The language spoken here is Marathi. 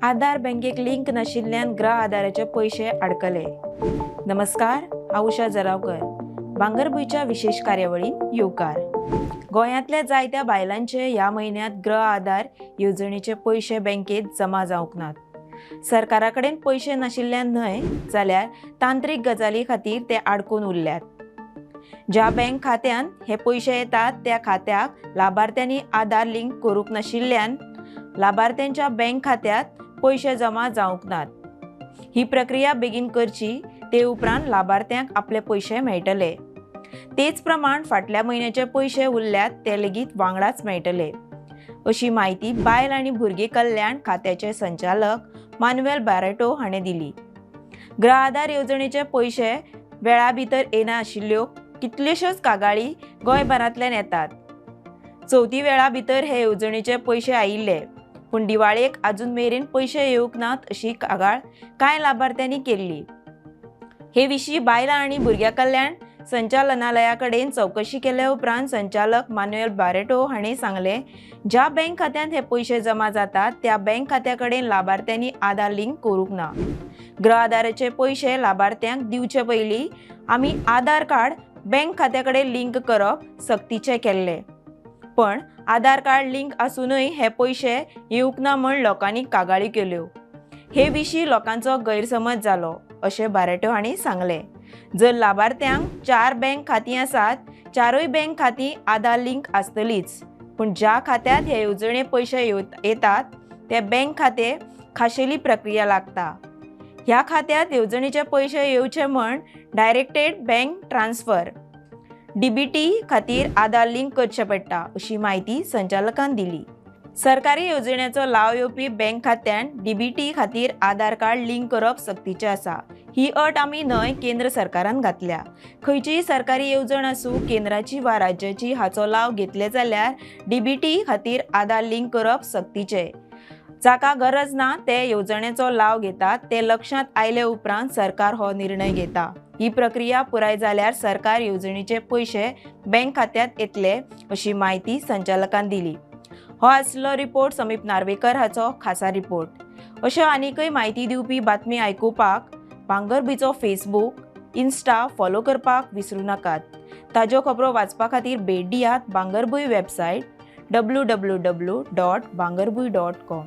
आधार बँकेक लिंक नाशिल्ल्यान गृह आधाराचे पैसे अडकले। नमस्कार, हांव उषा जरावकर। भांगरभूंयच्या विशेष कार्यावळीन येवकार। गोंयांतल्या जायत्या बायलांचे ह्या म्हयन्यात गृह आधार येवजणेचे पैसे बँकेत जमा जावंक नात। सरकारा कडेन पैसे नाशिल्ल्यान न्हय जाल्यार तांत्रीक गजाली खातीर ते अडकून उरल्यात। ज्या बँक खात्यान हे पैसे येतात त्या खात्याक लाभार्थ्यांनी आधार लिंक करूंक नाशिल्ल्यान लाभार्थ्यांच्या बँक खात्यात पैसे जमा जावंक नात। ही प्रक्रिया बेगीन करची, ते उपरांत लाभार्थ्यांक आपले पैसे मेळटले। तेच प्रमाण फाटल्या म्हयन्याचे पैसे उरल्यात ते लेगीत वांगडाच मेळटले, अशी माहिती बायल आनी भुरगे कल्याण खात्याचे संचालक मानुएल बारेटो हाणें दिली। गृह आधार येवजणेचे पैसे वेळा भितर येना आशिल्ल्यो कितल्योशोच कागाळी गोंयभरांतल्यान येतात। चवथी वेळा भितर हे येवजणेचे पैसे आयिल्ले, पूण दिवाळेक अजून मेरेन पैसे येवंक नात अशी कागाळ कांय लाभार्थ्यांनी केल्ली। हे विशीं बायलां आनी भुरग्यां कल्याण संचालनालया कडेन चवकशी केले उपरांत संचालक मानुएल बारेटो हाणें सांगलें, ज्या बँक खात्यांत हे पैसे जमा जातात त्या बँक खात्या कडेन लाभार्थ्यांनी आधार लिंक करूंक ना। गृह आधाराचे पैसे लाभार्थ्यांक दिवचे पयलीं आमी आधार कार्ड बँक खात्या कडेन लिंक करप सक्तीचें केल्लें, पण आधार कार्ड लिंक आसूनय हे पैसे येवंक ना म्हूण लोकांनी कागाळी केल्यो। हे विशीं लोकांचो गैरसमज जालो, अशें बारेटो हांणी सांगलें। जर लाभार्थ्यांक 4 बँक खातीं आसात, चारूय बँक खातीं आधार लिंक आसतलीच, पूण ज्या खात्यांत हे येवजणे पैसे येतात ते बँक खातें खाशेली प्रक्रिया लागता। ह्या खात्यांत येवजणेचे पैसे येवचे म्हण डायरेक्टेड बँक ट्रान्सफर डीबीटी खातीर आधार लिंक करचें पडटा, अशी माहिती संचालकान दिली। सरकारी येवजण्याचो लाव येवपी बँक खात्यान डीबीटी खातीर आधार कार्ड लिंक करप सक्तीचें आसा। ही अट आमी न्हय, केंद्र सरकारान घातल्या। खंयचीय सरकारी येवजण आसूं, केंद्राची वा राज्याची, हाचो लाव घेतले जाल्यार डीबीटी खातीर आधार लिंक करप सक्तीचें। जाका गरज ना ते येवजणेचो लाव घेतात ते लक्षांत आयले उपरांत सरकार हो निर्णय घेता। ही प्रक्रिया पुराय जाल्यार सरकार येवजणेचे पैसे बँक खात्यांत येतले, अशी माहिती संचालकान दिली। हो आसलो रिपोर्ट समीप नार्वेकर हाचो खासा रिपोर्ट। अश्यो आनीकय माहिती दिवपी बातमी आयकुपाक भांगरभूंयचो फेसबूक, इन्स्टा फॉलो करपाक विसरूं नाकात। ताज्यो खबरो वाचपा खातीर भेट दियात भांगरभूंय वेबसायट www.bhangarbuy.com।